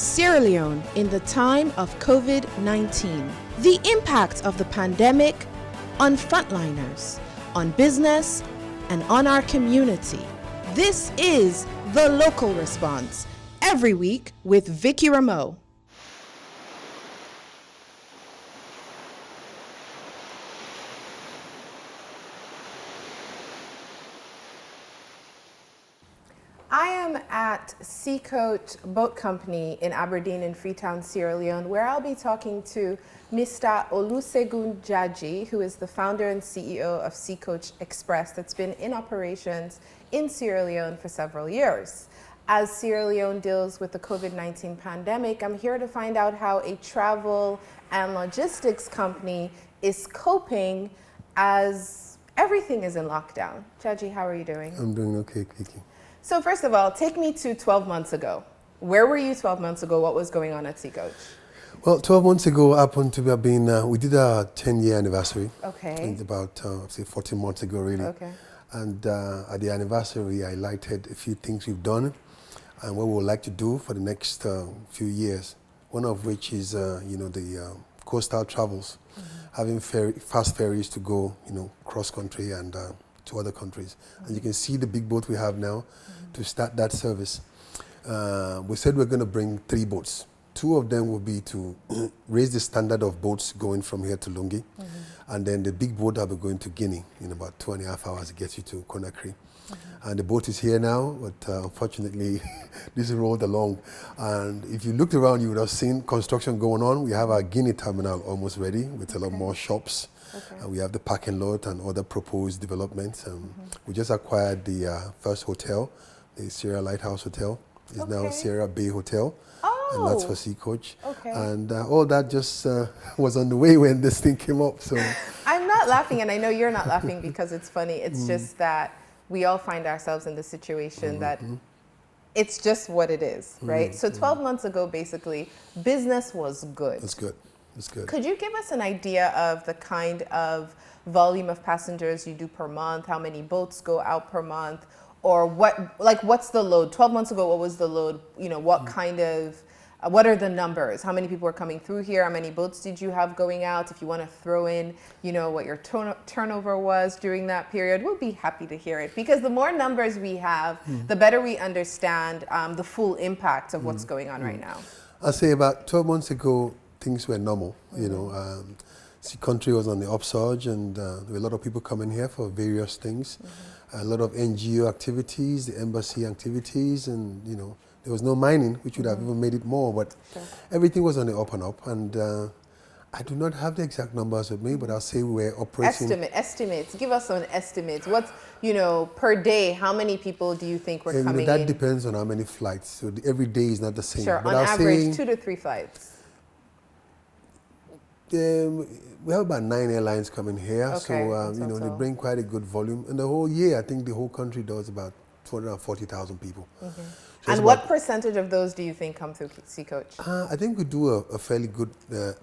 Sierra Leone in the time of COVID-19. The impact of the pandemic on frontliners, on business, and on our community. This is The Local Response, every week with Vickie Remoe. I am at Seacoast Boat Company in Aberdeen in Freetown, Sierra Leone, where I'll be talking to Mr. Olusegun Jaji, who is the founder and CEO of Seacoast Express that's been in operations in Sierra Leone for several years. As Sierra Leone deals with the COVID-19 pandemic, I'm here to find out how a travel and logistics company is coping as everything is in lockdown. Jaji, how are you doing? I'm doing okay, Kiki. So first of all, take me to 12 months ago. Where were you 12 months ago? What was going on at Seacoast? Well, 12 months ago happened to have been, we did a 10-year anniversary. Okay. About, say, 14 months ago, really. Okay. And at the anniversary, I highlighted a few things we've done and what we would like to do for the next few years. One of which is, the coastal travels, having fast ferries to go, cross-country and to other countries. And you can see the big boat we have now to start that service. We said we're going to bring 3 boats. 2 of them will be to raise the standard of boats going from here to Lungi. And then the big boat will be going to Guinea in about 2.5 hours. It gets you to Conakry. And the boat is here now, but unfortunately, this is rolled along. And if you looked around, you would have seen construction going on. We have our Guinea terminal almost ready with a lot more shops. We have the parking lot and other proposed developments. We just acquired the first hotel, the Sierra Lighthouse Hotel. It's now Sierra Bay Hotel. And that's for Seacoast. And all that just was on the way when this thing came up. So I'm not laughing, and I know you're not laughing because it's funny. It's just that we all find ourselves in the situation that it's just what it is, right? So 12 months ago, basically, business was good. It's good. It's good. Could you give us an idea of the kind of volume of passengers you do per month, how many boats go out per month, or what's the load? 12 months ago, what was the load? What are the numbers? How many people are coming through here? How many boats did you have going out? If you want to throw in, what your turnover was during that period, we'll be happy to hear it. Because the more numbers we have, the better we understand the full impact of what's going on right now. I'll say about 12 months ago, things were normal. The country was on the upsurge, and there were a lot of people coming here for various things. A lot of NGO activities, the embassy activities, and there was no mining, which would have even made it more, but everything was on the up and up. And I do not have the exact numbers with me, but I'll say we were operating. Estimates. Give us some estimates. What's, per day, how many people do you think were coming in? That depends on how many flights. So every day is not the same. Sure, but on average, 2 to 3 flights. We have about 9 airlines coming here, so they bring quite a good volume. In the whole year, I think the whole country does about 240,000 people. So and what percentage of those do you think come through Seacoast? I think we do a fairly good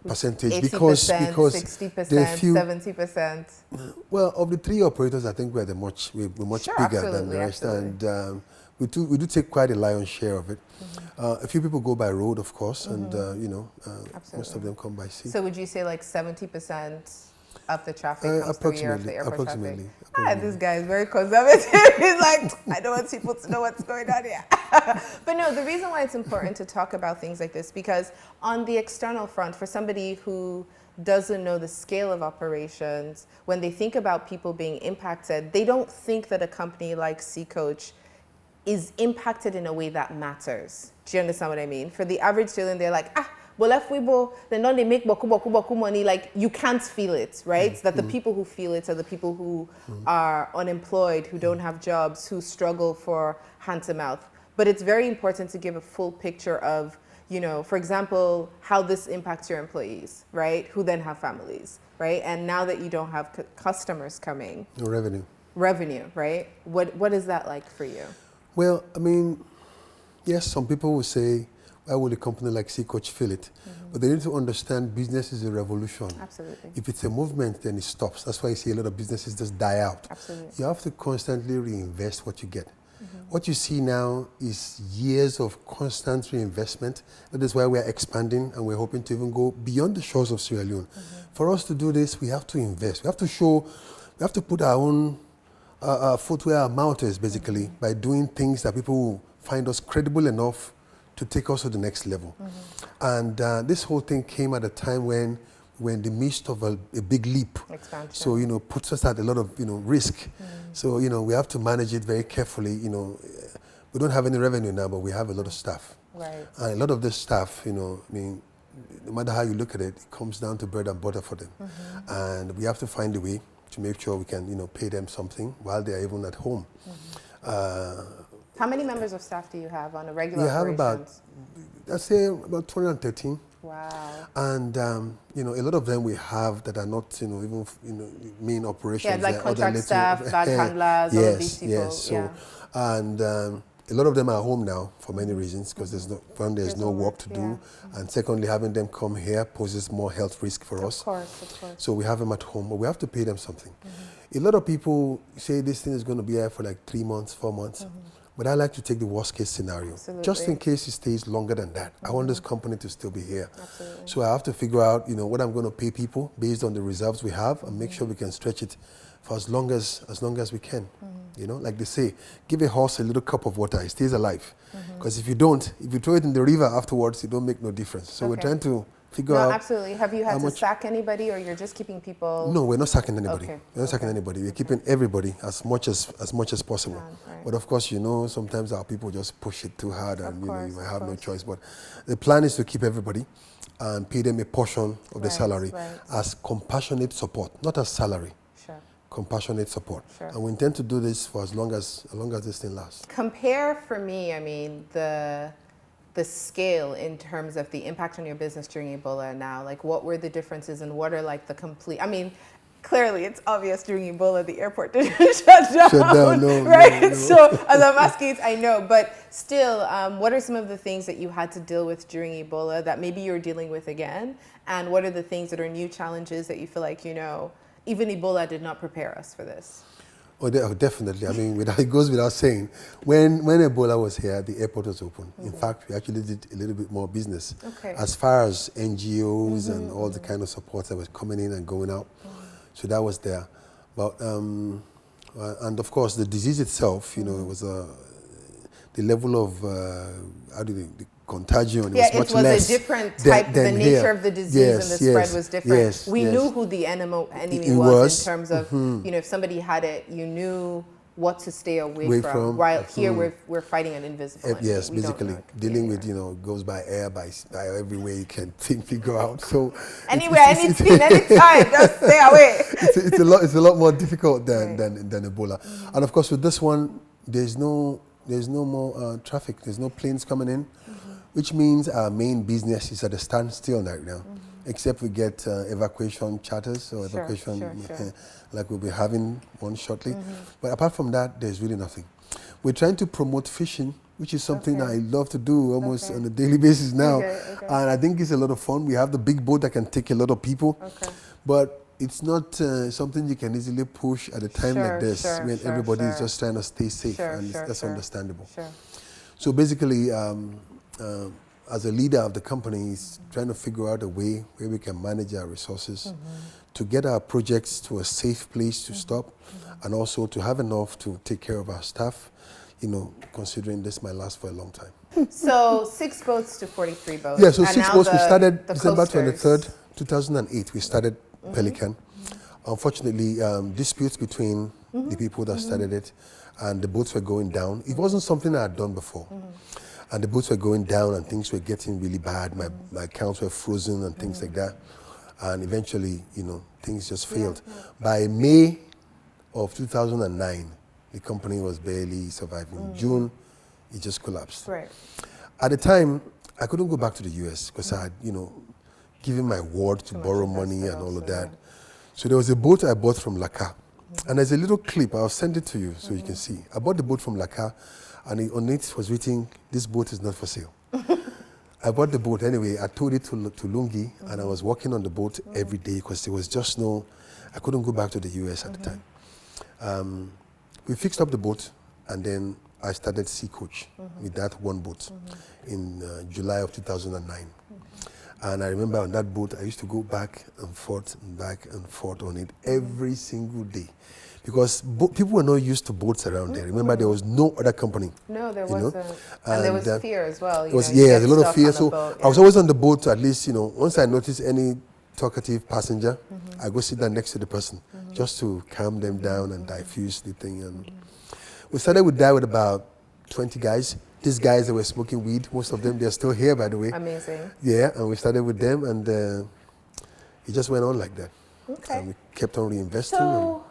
percentage 80%, because 60%, there are few, 70%. Well, of the 3 operators, I think we're much bigger than the rest, and we do take quite a lion's share of it. A few people go by road, of course, and most of them come by sea. So would you say like 70% of the traffic comes through here, of the airport traffic? This guy is very conservative. He's like, I don't want people to know what's going on here. But no, the reason why it's important to talk about things like this, because on the external front, for somebody who doesn't know the scale of operations, when they think about people being impacted, they don't think that a company like Seacoast is impacted in a way that matters. Do you understand what I mean? For the average student, they're like, well, if we bo, then don't they make boku money? Like, you can't feel it, right? That the people who feel it are the people who are unemployed, who don't have jobs, who struggle for hand to mouth. But it's very important to give a full picture of, for example, how this impacts your employees, right? Who then have families, right? And now that you don't have customers coming. No revenue. Revenue, right? What is that like for you? Well, I mean, yes, some people will say, why would a company like Seacoast feel it? But they need to understand business is a revolution. Absolutely. If it's a movement, then it stops. That's why you see a lot of businesses just die out. Absolutely. You have to constantly reinvest what you get. What you see now is years of constant reinvestment. That is why we're expanding, and we're hoping to even go beyond the shores of Sierra Leone. For us to do this, we have to invest. We have to show, we have to put our own foot where our mouth is, basically, by doing things that people will find us credible enough to take us to the next level. And this whole thing came at a time when we're in the midst of a big leap. Expansion. So, puts us at a lot of, risk. So, we have to manage it very carefully. We don't have any revenue now, but we have a lot of staff. Right. And a lot of this staff, no matter how you look at it, it comes down to bread and butter for them. And we have to find a way to make sure we can, pay them something while they are even at home. How many members of staff do you have on a regular We have operations? I'd say about 213. Wow. And, a lot of them we have that are not, even, main operations. Yeah, like contract staff, bag handlers, all of these people. Yes, so, and a lot of them are home now for many reasons, because there's no work to do. And secondly, having them come here poses more health risk for us. Of course. So we have them at home, but we have to pay them something. A lot of people say this thing is going to be here for like 3 months, 4 months. But I like to take the worst case scenario. Absolutely. Just in case it stays longer than that. I want this company to still be here. Absolutely. So I have to figure out, what I'm going to pay people based on the reserves we have, and make sure we can stretch it for as long as we can. Like they say, give a horse a little cup of water, it stays alive. Because if you throw it in the river afterwards, it don't make no difference. So we're trying to figure out. No, absolutely. Have you had to sack anybody, or you're just keeping people? No, we're not sacking anybody. Okay. We're not sacking anybody. We're keeping everybody as much as possible. Right. But of course, sometimes our people just push it too hard, and you might have no choice. But the plan is to keep everybody and pay them a portion of the salary as compassionate support, not as salary. Sure. Compassionate support. Sure. And we intend to do this for as long as this thing lasts. Compare for me, the scale in terms of the impact on your business during Ebola now. Like, what were the differences, and what are like the complete, clearly it's obvious during Ebola the airport didn't shut down, right? No. So as I'm asking it, I know, but still, what are some of the things that you had to deal with during Ebola that maybe you're dealing with again? And what are the things that are new challenges that you feel like, even Ebola did not prepare us for this? Oh, definitely. It goes without saying. When Ebola was here, the airport was open. In fact, we actually did a little bit more business. As far as NGOs and all the kind of support that was coming in and going out. So that was there. But, and of course, the disease itself, it was the level of, the contagion was much less. Less a different type, the nature of the disease and the spread was different. We knew who the enemy was in terms of, if somebody had it, you knew what to stay away from. While here we're fighting an invisible enemy. Yes, basically dealing with, goes by air, by every way you can figure out. So anywhere, anything, anytime, just stay away. It's a lot more difficult than Ebola. And of course, with this one, there's no more traffic. There's no planes coming in, which means our main business is at a standstill right now, except we get evacuation charters or like we'll be having one shortly. But apart from that, there's really nothing. We're trying to promote fishing, which is something I love to do almost on a daily basis now. And I think it's a lot of fun. We have the big boat that can take a lot of people, but it's not something you can easily push at a time like this when everybody is just trying to stay safe, and that's understandable. So basically, as a leader of the company, is trying to figure out a way where we can manage our resources to get our projects to a safe place to stop, and also to have enough to take care of our staff, considering this might last for a long time. So 6 boats to 43 boats. Yeah, so 6 boats. We started December 23rd, 2008. We started Pelican. Unfortunately, disputes between the people that started it, and the boats were going down. It wasn't something I had done before. And the boats were going down, and things were getting really bad. My accounts were frozen and things like that. And eventually, things just failed. By May of 2009, the company was barely surviving. June, it just collapsed. At the time, I couldn't go back to the US because I had, given my word to borrow money and all of that. So there was a boat I bought from Laka. And there's a little clip, I'll send it to you so you can see. I bought the boat from Laka, and on it was written, "This boat is not for sale." I bought the boat anyway. I towed it to Lungi, and I was working on the boat every day because there was just I couldn't go back to the US at the time. We fixed up the boat, and then I started Sea Coach with that one boat in July of 2009. And I remember on that boat, I used to go back and forth on it every single day. Because people were not used to boats around there. Remember, there was no other company. No, there wasn't. And there was fear as well. There was a lot of fear. So I was always on the boat to at least, once I noticed any talkative passenger, I go sit down next to the person just to calm them down and diffuse the thing. And we started with that with about 20 guys. These guys that were smoking weed, most of them, they're still here, by the way. Amazing. Yeah, and we started with them, and it just went on like that. Okay. And we kept on reinvesting. So,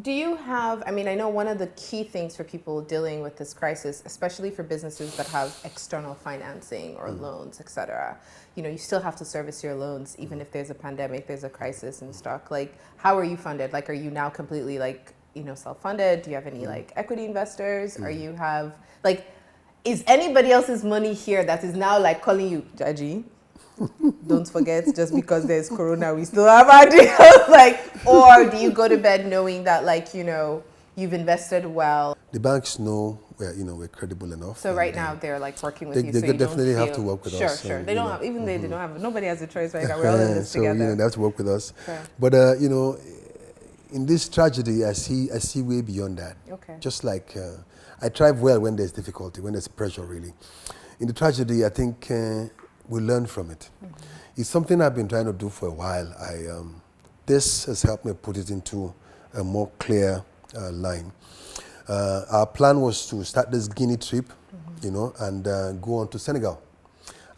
do you have, I know one of the key things for people dealing with this crisis, especially for businesses that have external financing or loans, et cetera, you still have to service your loans, even if there's a pandemic, there's a crisis in stock. Like, how are you funded? Like, are you now completely, self-funded? Do you have any, equity investors? Or you have, is anybody else's money here that is now, calling you, Jaji? Don't forget, just because there's corona, we still have our deals. Or do you go to bed knowing that, you've invested well? The banks know we're credible enough. So right now they're working with you. They so definitely have to work with us. Sure. They don't have, even they don't have, nobody has a choice right now. We're all in this together. They have to work with us. Okay. But in this tragedy, I see way beyond that. Okay. Just like I thrive well when there's difficulty, when there's pressure, really. In the tragedy, I think we learn from it. It's something I've been trying to do for a while. This has helped me put it into a more clear line. Our plan was to start this Guinea trip, and go on to Senegal,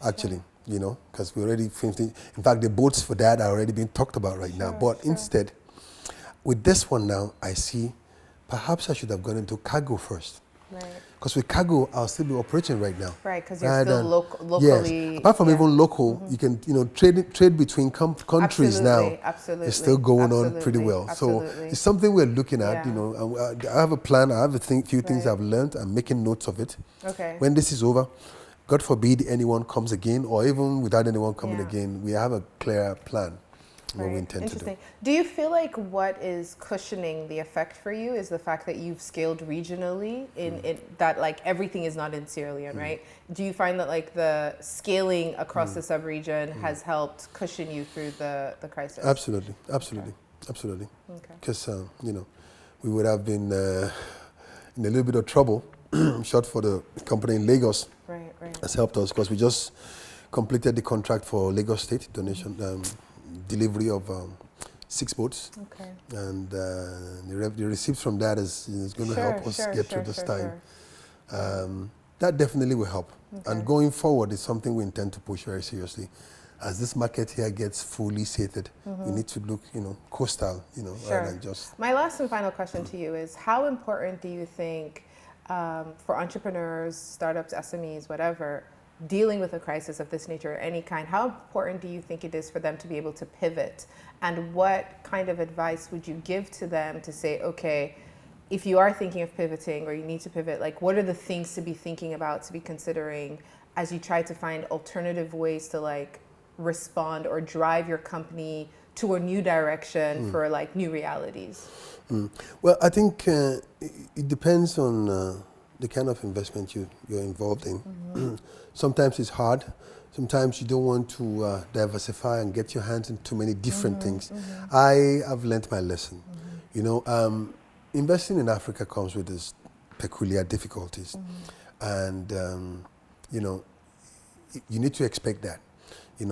actually, because we already finished it. In fact, the boats for that are already being talked about right now. But instead, with this one now, I see perhaps I should have gone into cargo first. Right. Because with cargo, I'll still be operating right now. Right, because you're still locally. Yes. Apart from even local, you can trade between countries now. Absolutely. It's still going on pretty well. So it's something we're looking at. I have a plan. I have few things I've learned. I'm making notes of it. Okay. When this is over, God forbid anyone comes again, or even without anyone coming again, we have a clear plan. What we intend to do. Do you feel like what is cushioning the effect for you is the fact that you've scaled regionally in that everything is not in Sierra Leone, right? Do you find that the scaling across the sub-region has helped cushion you through the crisis? Absolutely. Okay. Because, we would have been in a little bit of trouble, short for the company in Lagos. Right. Has helped us because we just completed the contract for Lagos State donation, delivery of 6 boats. Okay. And the receipts from that is going to help us get through this time. That definitely will help. Okay. And going forward is something we intend to push very seriously. As this market here gets fully sated, we need to look, coastal, rather than just... My last and final question to you is, how important do you think for entrepreneurs, startups, SMEs, whatever, dealing with a crisis of this nature, any kind, how important do you think it is for them to be able to pivot? And what kind of advice would you give to them to say, okay, if you are thinking of pivoting or you need to pivot, what are the things to be thinking about, to be considering as you try to find alternative ways to respond or drive your company to a new direction for new realities? Well, I think it depends on the kind of investment you're involved in. Sometimes it's hard. Sometimes you don't want to diversify and get your hands in too many different things. I have learned my lesson. Investing in Africa comes with its peculiar difficulties. And, you need to expect that. You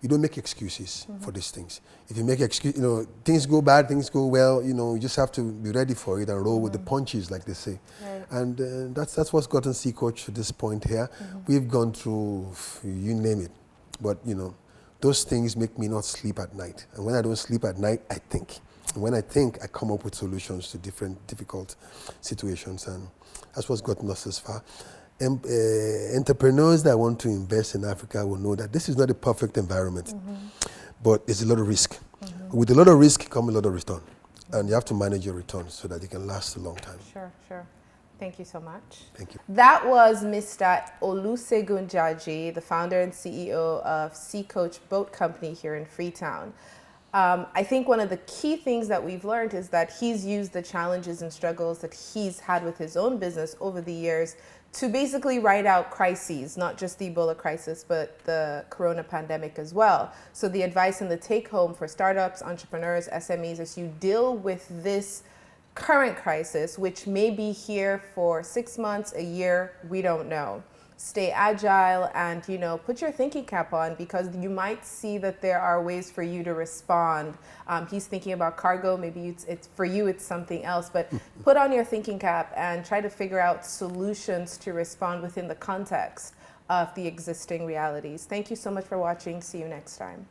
don't make excuses for these things. If you make excuses, things go bad, things go well, you just have to be ready for it and roll with the punches, like they say. Right. And that's what's gotten Sea Coach to this point here. We've gone through, you name it. But, those things make me not sleep at night. And when I don't sleep at night, I think. And when I think, I come up with solutions to different difficult situations. And that's what's gotten us this far. Entrepreneurs that want to invest in Africa will know that this is not a perfect environment, but it's a lot of risk. With a lot of risk comes a lot of return, and you have to manage your returns so that it can last a long time. Sure. Thank you so much. Thank you. That was Mr. Olusegun Jaji, the founder and CEO of Sea Coach Boat Company here in Freetown. I think one of the key things that we've learned is that he's used the challenges and struggles that he's had with his own business over the years to basically ride out crises, not just the Ebola crisis, but the corona pandemic as well. So the advice and the take home for startups, entrepreneurs, SMEs, is you deal with this current crisis, which may be here for 6 months, a year, we don't know. Stay agile and, put your thinking cap on, because you might see that there are ways for you to respond. He's thinking about cargo, maybe it's for you, it's something else, but put on your thinking cap and try to figure out solutions to respond within the context of the existing realities. Thank you so much for watching. See you next time.